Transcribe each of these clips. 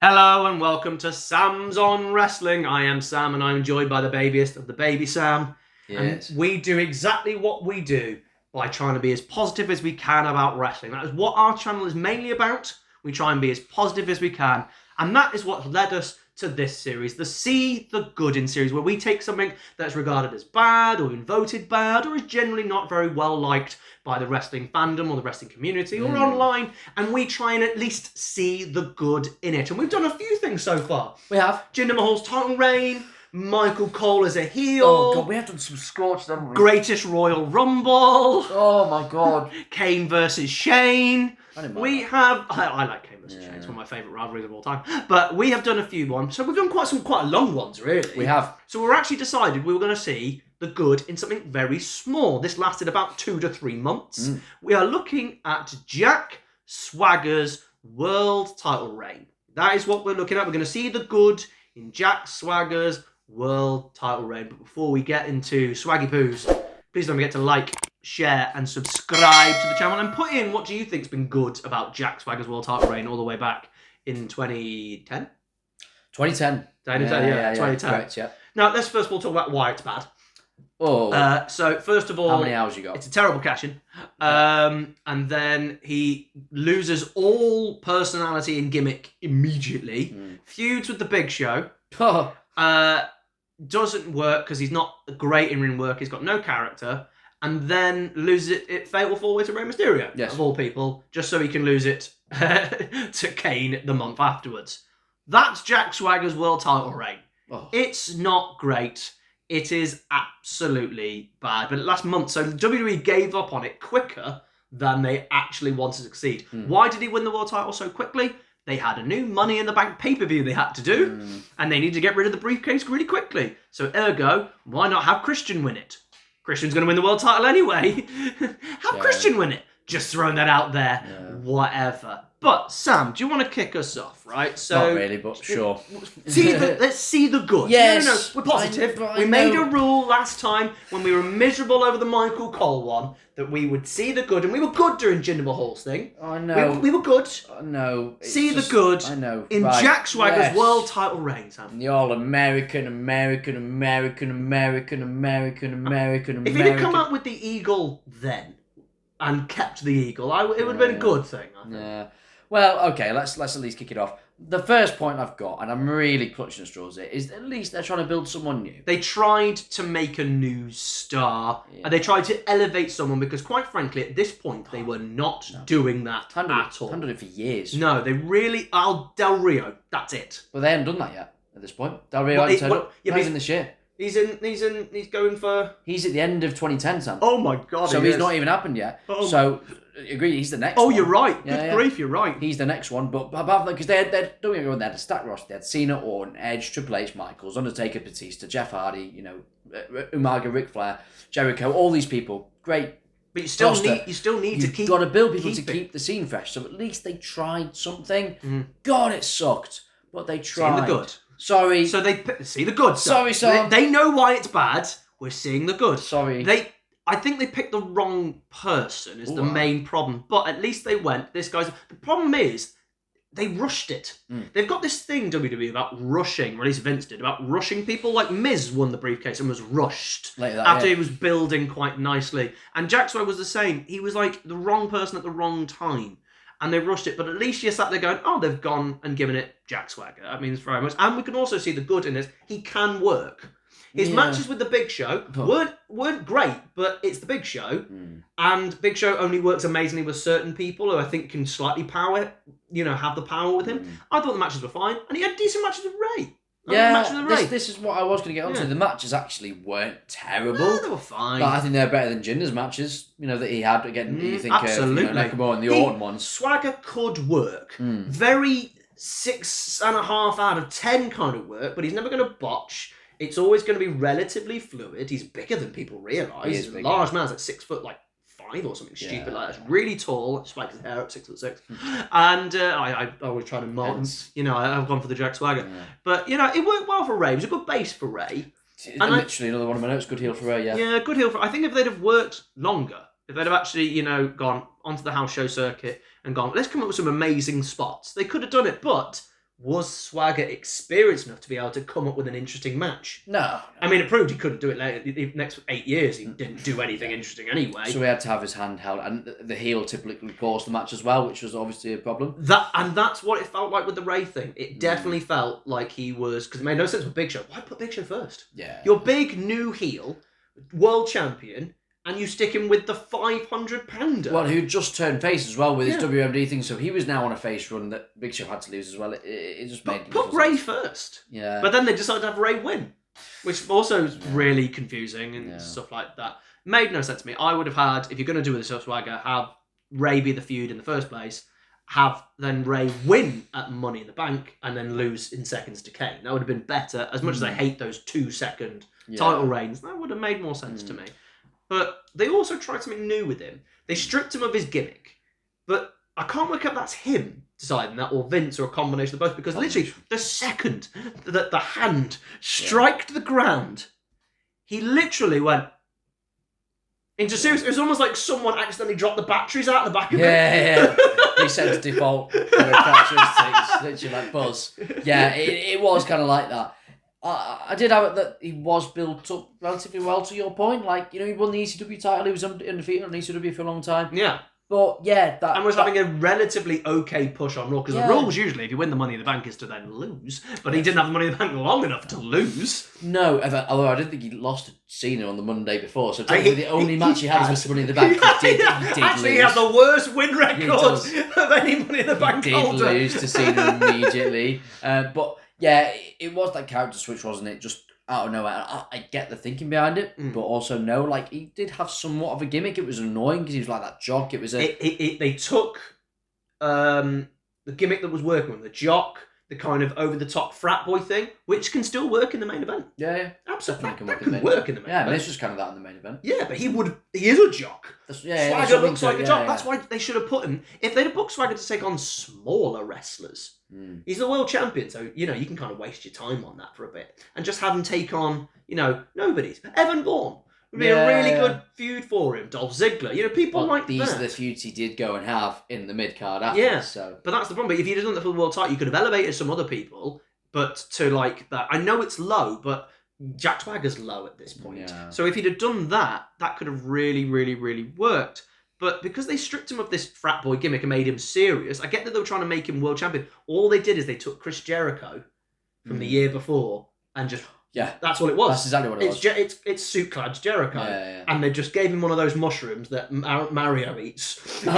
Hello and welcome to Sam's on Wrestling. I am Sam and I'm joined by the babiest of the baby Sam. Yes. And we do exactly what we do by trying to be as positive as we can about wrestling. That is what our channel is mainly about. We try and be as positive as we can. And that is what led us to this series, the See the Good in series, where we take something that's regarded as bad or been voted bad or is generally not very well liked by the wrestling fandom or the wrestling community or online, and we try and at least see the good in it. And we've done a few things so far. We have. Jinder Mahal's title reign, Michael Cole as a heel. Oh god, we have done some scorched, haven't we? Greatest Royal Rumble. Oh my god. Kane versus Shane. We that. have. I like Kane versus Shane. It's one of my favourite rivalries of all time. But we have done a few ones. So we've done quite long ones, really. We have. So we're actually decided we were going to see the good in something very small. This lasted about 2 to 3 months. We are looking at Jack Swagger's world title reign. That is what we're looking at. We're going to see the good in Jack Swagger's world title reign. But before we get into Swaggy Poos, please don't forget to like, share and subscribe to the channel and put in what do you think's been good about Jack Swagger's world title reign all the way back in 2010? 2010. 2010. Correct, yeah. Now, let's first of all talk about why it's bad. Oh. So, first of all... How many hours you got? It's a terrible cash-in. And then he loses all personality and gimmick immediately. Feuds with the Big Show. Doesn't work because he's not great in ring work. He's got no character. And then loses it fatal four-way to Rey Mysterio, yes. Of all people, just so he can lose it to Kane the month afterwards. That's Jack Swagger's world title reign. Oh. It's not great. It is absolutely bad. But last month, so WWE gave up on it quicker than they actually wanted to succeed. Why did he win the world title so quickly? They had a new Money in the Bank pay-per-view they had to do, and they needed to get rid of the briefcase really quickly. So ergo, why not have Christian win it? Christian's going to win the world title anyway. Have Christian win it. Just throwing that out there. Yeah. Whatever. But, Sam, do you want to kick us off, right? So, not really, but sure. Let's see the good. Yes. No, we're positive. We made a rule last time when we were miserable over the Michael Cole one that we would see the good, and we were good during Jinder Mahal's thing. I know. We were good. No. See the good in Jack Swagger's world title reign, Sam. The all American. If he'd have come up with the eagle then and kept the eagle, it would have been a good thing, I think. Yeah. Well, okay, let's at least kick it off. The first point I've got, and I'm really clutching at straws here, is at least they're trying to build someone new. They tried to make a new star, and they tried to elevate someone because, quite frankly, at this point, they were not doing that at all. Handled it for years. No, they really... Del Rio, that's it. But they haven't done that yet, at this point. Del Rio hasn't turned up. Not even this year. He's going for... He's at the end of 2010, Sam. Oh my God, so he's not even happened yet. So, agree, he's the next one. You're right. Good grief, you're right. He's the next one. But apart from that, because they had a stack roster. They had Cena, Orton, Edge, Triple H, Michaels, Undertaker, Batista, Jeff Hardy, Umaga, Ric Flair, Jericho, all these people. Great. But you still need to keep... You've got to build people to keep the scene fresh. So at least they tried something. God, it sucked. But they tried. Seeing the good. Sorry. So they see the good. Sorry, Sam. They know why it's bad. We're seeing the good. Sorry. I think they picked the wrong person is the main problem. But at least they went. The problem is they rushed it. They've got this thing, WWE, about rushing, or at least Vince did, about rushing people. Like Miz won the briefcase and was rushed after he was building quite nicely. And Jack Swagger was the same. He was like the wrong person at the wrong time. And they rushed it, but at least you sat there going, oh, they've gone and given it Jack Swagger. That means very much. And we can also see the good in this. He can work. His matches with the Big Show weren't great, but it's the Big Show. And Big Show only works amazingly with certain people who I think can slightly have the power with him. I thought the matches were fine. And he had decent matches with Ray. This is what I was going to get onto. The matches actually weren't terrible. No, they were fine. But I think they're better than Jinder's matches, that he had. Again, you think absolutely. Nakamura and the Orton ones. Swagger could work. Very 6.5 out of 10 kind of work, but he's never going to botch. It's always going to be relatively fluid. He's bigger than people realise. He's a large man. He's like 6 foot, 5 or something stupid like that. It's really tall. Spikes his hair up 6'6". And I always try to mock him. I've gone for the Jack Swagger. Yeah. But, it worked well for Ray. It was a good base for Ray. Literally another one of my notes. Good heel for Ray, yeah. Yeah, good heel for... I think if they'd have worked longer, if they'd have actually, gone onto the house show circuit and gone, let's come up with some amazing spots, they could have done it. But was Swagger experienced enough to be able to come up with an interesting match? No. I mean, it proved he couldn't do it later. The next 8 years, he didn't do anything interesting anyway. So he had to have his hand held, and the heel typically caused the match as well, which was obviously a problem. That's what it felt like with the Ray thing. It definitely felt like he was, because it made no sense with Big Show. Why put Big Show first? Yeah. Your big new heel, world champion, and you stick him with the 500-pounder. Well, who just turned face as well with his WMD thing, so he was now on a face run that Big Show had to lose as well. It just made... Put Ray first. Yeah. But then they decided to have Ray win, which also is really confusing and stuff like that. Made no sense to me. I would have had, if you're going to do with the Swagger, have Ray be the feud in the first place, have then Ray win at Money in the Bank, and then lose in seconds to Kane. That would have been better. As much as I hate those 2-second title reigns, that would have made more sense to me. But they also tried something new with him. They stripped him of his gimmick. But I can't work out if that's him deciding that, or Vince, or a combination of both, because literally, the second that the hand struck the ground, he literally went into serious. It was almost like someone accidentally dropped the batteries out the back of it. Yeah. Reset to default characteristics, literally like Buzz. Yeah, it was kind of like that. I did have it that he was built up relatively well, to your point. Like, he won the ECW title, he was undefeated on ECW for a long time. Yeah. But yeah, that... And was having a relatively okay push on Raw, because the rules usually, if you win the Money in the Bank, is to then lose. But he didn't have the Money in the Bank long enough to lose. No, although I didn't think he lost to Cena on the Monday before, so technically the only match he had was Money in the Bank. He did actually, lose. he had the worst win record of any Money in the Bank holder. He did lose to Cena immediately. But yeah, it was that character switch, wasn't it? Just out of nowhere. I get the thinking behind it, but also no, like, he did have somewhat of a gimmick. It was annoying because he was like that jock. It was they took the gimmick that was working with the jock, the kind of over-the-top frat boy thing, which can still work in the main event. Yeah. Absolutely. Definitely That can work in the main event. Yeah, this was kind of that in the main event. Yeah, but he is a jock. Swagger looks like a jock. Yeah. That's why they should have put him. If they'd have booked Swagger to take on smaller wrestlers, he's the world champion, so you can kind of waste your time on that for a bit and just have him take on nobodies. Evan Bourne would be a really good feud for him. Dolph Ziggler, people like these that. are the feuds he did go and have in the mid card after. Yeah, so but that's the problem. But if you'd have done that for the world title, you could have elevated some other people, but to like that. I know it's low, but Jack Swagger's low at this point. Yeah. So if he'd have done that, that could have really, really, really worked. But because they stripped him of this frat boy gimmick and made him serious, I get that they were trying to make him world champion. All they did is they took Chris Jericho from the year before and just... Yeah. That's all it was. That's exactly what it was. It's suit-clad Jericho. Yeah. And they just gave him one of those mushrooms that Mario eats. And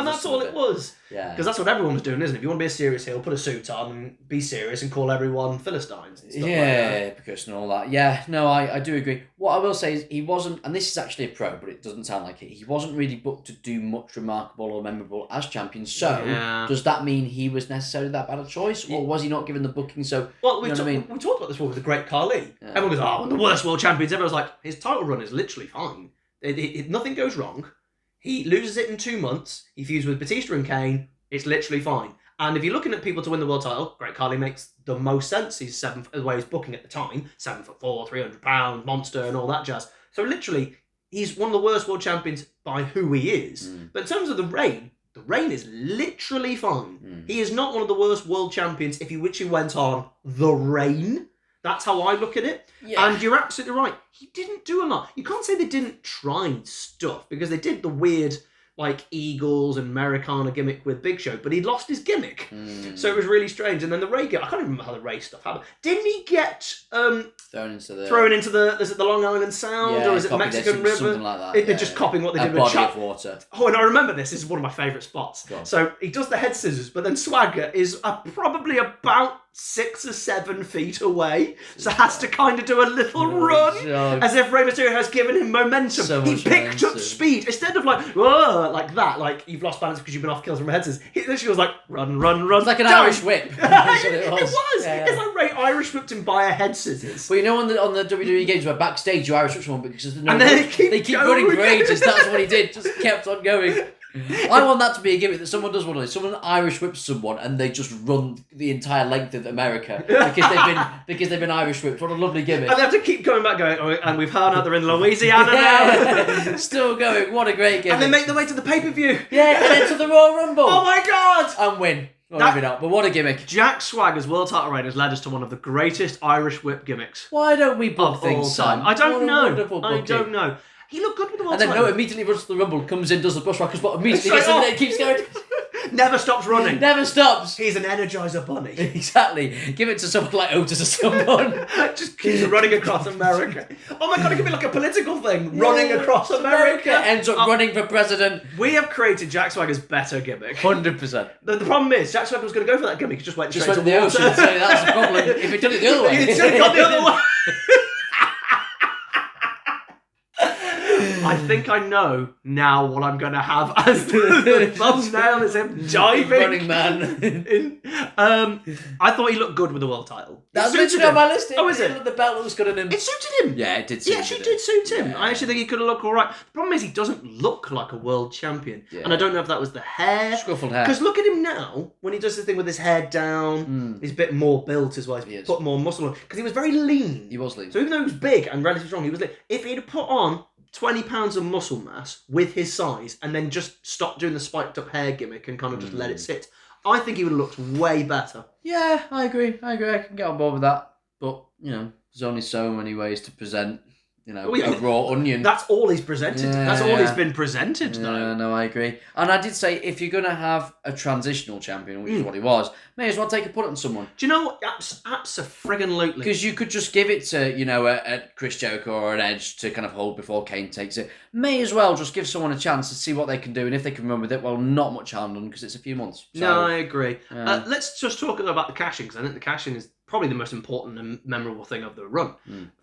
that's all it was. Yeah. Because that's what everyone was doing, isn't it? If you want to be a serious heel, put a suit on and be serious and call everyone Philistines and stuff like that. Because and all that. Yeah, no, I do agree. What I will say is he wasn't, and this is actually a pro, but it doesn't sound like it, he wasn't really booked to do much remarkable or memorable as champion. So, does that mean he was necessarily that bad a choice? Or was he not given the booking? So, well, we talked about this one with the Great Khali. Yeah. Everyone goes, one of the worst world champions. Everyone's like, his title run is literally fine. Nothing goes wrong. He loses it in 2 months. He feuds with Batista and Kane. It's literally fine. And if you're looking at people to win the world title, Great Khali makes the most sense. He's the way he's booking at the time, 7'4", 300 pound monster and all that jazz. So literally, he's one of the worst world champions by who he is. But in terms of the reign is literally fine. He is not one of the worst world champions if he went on the reign. That's how I look at it. Yeah. And you're absolutely right. He didn't do a lot. You can't say they didn't try stuff, because they did the weird, like, Eagles and Americana gimmick with Big Show, but he'd lost his gimmick. So it was really strange. And then the Ray I can't even remember how the Ray stuff happened. Didn't he get thrown into the is it the Long Island Sound, or is it the Mexican River? Something like that. They're just copying what they did with body of water. Oh, and I remember this. This is one of my favourite spots. So he does the head scissors, but then Swagger is probably about 6 or 7 feet away, so has to kind of do a little run, as if Rey Mysterio has given him momentum. So he picked up speed instead of like that, like you've lost balance because you've been off kills from head scissors. He literally was like run. It's like an Irish whip. That's what it was. It was. Yeah. It's like Ray Irish whipped him by a head scissors. Well, on the WWE games where backstage you Irish whip someone because they keep running for ages. That's what he did. Just kept on going. I want that to be a gimmick that someone does one of these. Someone Irish whips someone and they just run the entire length of America because they've been Irish whipped. What a lovely gimmick! And they have to keep coming back, going, oh, and we've found out they're in Louisiana now. Still going. What a great gimmick! And they make their way to the pay-per-view. Yeah, and then to the Royal Rumble. Oh my god! And win. Well, maybe not, but what a gimmick. Jack Swagger's world title reign has led us to one of the greatest Irish whip gimmicks Why don't we book of things, all Sam? time. I don't know. Wonderful I booking. don't know. He looked good with the world And then title. no, immediately runs to the Rumble, comes in, does the Bushwhackers, but immediately Straight gets in off. there, keeps going. Never stops running. Never stops. He's an Energizer Bunny. Exactly. Give it to someone like Otis or someone. Just keeps running across America. Oh my god, it could be like a political thing. Running across America. Ends up running for president. We have created Jack Swagger's better gimmick. 100%. The problem is, Jack Swagger was going to go for that gimmick. He just went Just straight went to to the water. ocean, so that's the problem. If it did it the other way. He should have gone the other way. I think I know now what I'm going to have as the thumbnail is him diving. Running man. I thought he looked good with the world title. That's It suited literally on him. my list. Oh, is it? The belt looks good on him. It suited him. Yeah, it did It suit actually him. did suit him. Yeah. I actually think he could have looked all right. The problem is he doesn't look like a world champion. Yeah. And I don't know if that was the hair. Scruffled hair. Because look at him now, when he does the thing with his hair down, he's a bit more built as well. He's put more muscle on. Because he was very lean. He was lean. So even though he was big and relatively strong, he was lean. If he'd have put on 20 pounds of muscle mass with his size and then just stopped doing the spiked up hair gimmick and kind of just let it sit, I think he would have looked way better. Yeah, I agree. I can get on board with that. But, you know, there's only so many ways to present, you know, a raw onion. That's all he's presented. Yeah, That's all he's been presented, though. Yeah, no, I agree. And I did say, if you're going to have a transitional champion, which is what he was, may as well take a punt on someone. Do you know what? Abso-friggin-lutely. Because you could just give it to, you know, a Chris Jericho or an Edge to kind of hold before Kane takes it. May as well just give someone a chance to see what they can do. And if they can run with it, well, not much harm done because it's a few months. So, no, I agree. Let's just talk about the cash-in, because I think the cash-in is probably the most important and memorable thing of the run.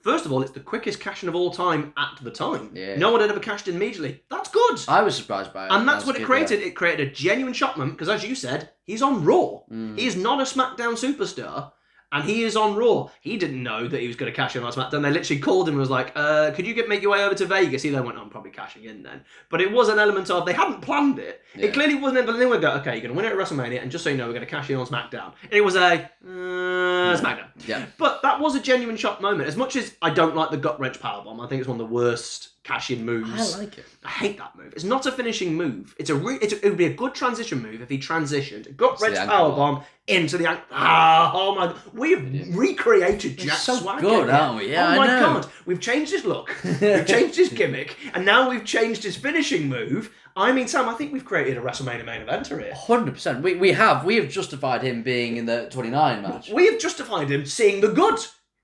First of all, it's the quickest cash-in of all time at the time. Yeah. No one had ever cashed in immediately. That's good. I was surprised by it. And that's what it created. It created a genuine shock moment, because as you said, he's on Raw. He is not a SmackDown superstar, and he is on Raw. He didn't know that he was going to cash in on SmackDown. They literally called him and was like, could you make your way over to Vegas? He then went, I'm probably cashing in then. But it was an element of, they hadn't planned it. Yeah. It clearly wasn't, but then we go, okay, you're going to win it at WrestleMania, and just so you know, we're going to cash in on SmackDown. And it was a, SmackDown. Yeah. But that was a genuine shock moment. As much as I don't like the gut wrench powerbomb, I think it's one of the worst cash-in moves. I like it. I hate that move. It's not a finishing move. It would be a good transition move if he transitioned. Gut wrench powerbomb into the ankle. Oh my god. We have recreated Jack Swagger. Good, aren't we? Yeah, oh my I know. god. We've changed his look. We've changed his gimmick. And now we've changed his finishing move. I mean, Sam, I think we've created a WrestleMania main eventer here. 100%. We have justified him being in the 29 match. We have justified him seeing the good.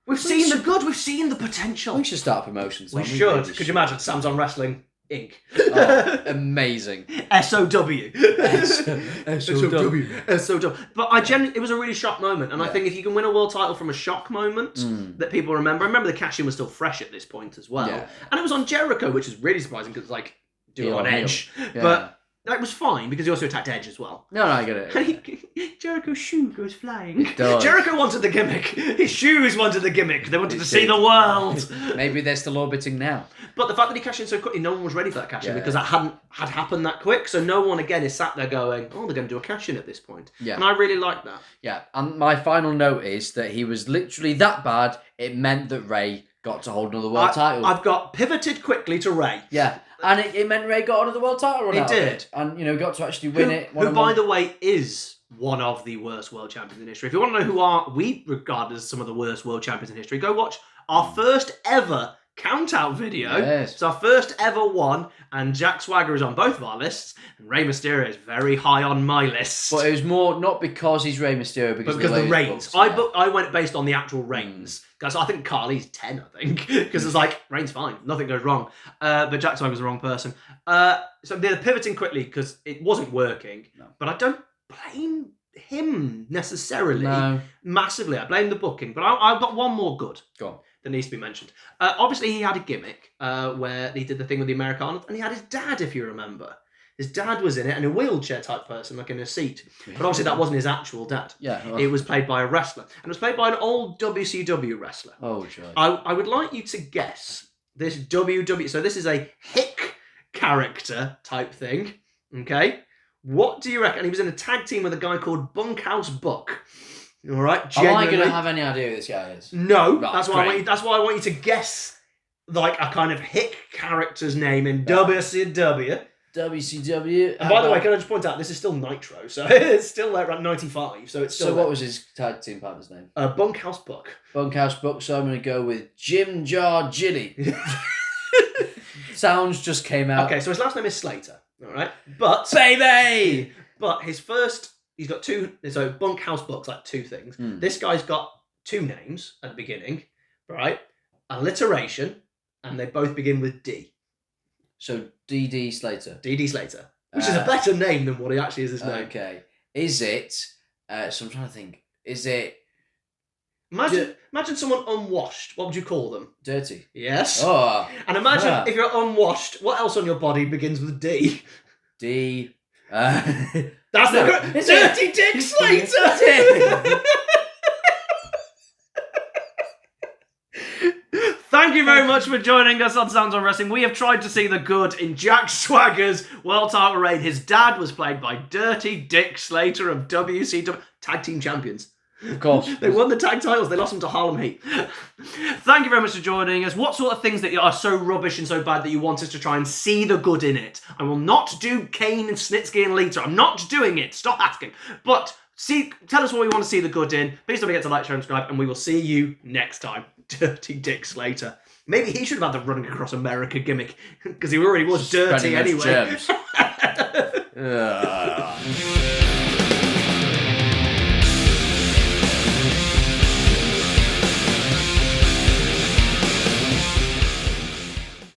We've seen the good. We've seen the potential. We should start promotions. We should. Really Could you imagine? Sam's on Wrestling Inc. Oh, amazing. SOW. SOW. SOW. But it was a really shock moment. And I think if you can win a world title from a shock moment that people remember. I remember the cash-in was still fresh at this point as well. Yeah. And it was on Jericho, which is really surprising because it's like, do it on Edge. Yeah. But that was fine because he also attacked Edge as well. No, I get it. And Jericho's shoe goes flying. Does. Jericho wanted the gimmick. His shoes wanted the gimmick. They wanted to see the world. Maybe they're still orbiting now. But the fact that he cashed in so quickly, no one was ready for that cash-in because that hadn't happened that quick. So no one, again, is sat there going, oh, they're going to do a cash-in at this point. Yeah. And I really like that. Yeah. And my final note is that he was literally that bad, it meant that Ray got to hold another world title. I've got pivoted quickly to Ray. Yeah. And it meant Ray got another world title run. It did. And, you know, got to actually win it. Who, by the way, is one of the worst world champions in history. If you want to know who we regard as some of the worst world champions in history, go watch our first ever count-out video. Yes. It's our first ever one, and Jack Swagger is on both of our lists, and Rey Mysterio is very high on my list. But it was more not because he's Rey Mysterio, but because the reigns. I went based on the actual reigns. Because I think Carly's 10, I think. Because it's like, Reigns fine, nothing goes wrong. But Jack Swagger was the wrong person. So they're pivoting quickly because it wasn't working. No. But I don't blame him necessarily massively. I blame the booking. But I've got one more good. Go on. That needs to be mentioned. Obviously, he had a gimmick where he did the thing with the Americana, and he had his dad, if you remember. His dad was in it, and a wheelchair type person, like in a seat. But obviously, that wasn't his actual dad. Yeah, well. It was played by a wrestler, and it was played by an old WCW wrestler. Oh, sure. I would like you to guess this WW. So this is a hick character type thing. Okay? What do you reckon? And he was in a tag team with a guy called Bunkhouse Buck. All right? Am I going to have any idea who this guy is? No. Right, that's why I want you to guess like a kind of hick character's name in WCW. WCW. And by the way, can I just point out, this is still Nitro, so it's still like around 95, so it's still... So what was his tag team partner's name? Bunkhouse Buck. Bunkhouse Buck, so I'm going to go with Jim Jar Jilly. Sounds just came out. Okay, so his last name is Slater, all right? But... Baby! But his first... He's got two... So Bunkhouse Buck's like two things. This guy's got two names at the beginning, right? Alliteration, and they both begin with D. So D.D. Slater. D.D. Slater. Which is a better name than what he actually is his name. Okay. Is it... so I'm trying to think. Is it... Imagine someone unwashed. What would you call them? Dirty. Yes. Oh. And imagine if you're unwashed, what else on your body begins with D? D... That's it's Dirty Dick Slater! Thank you very much for joining us on Sounds on Wrestling. We have tried to see the good in Jack Swagger's world title reign. His dad was played by Dirty Dick Slater of WCW. Tag team champions. Of course. They won the tag titles. They lost them to Harlem Heat. Thank you very much for joining us. What sort of things that are so rubbish and so bad that you want us to try and see the good in it? I will not do Kane and Snitsky and Lita. I'm not doing it. Stop asking. But tell us what we want to see the good in. Please don't forget to like, share, and subscribe, and we will see you next time. Dirty Dick Slater. Maybe he should have had the running across America gimmick, because he already was dirty anyway.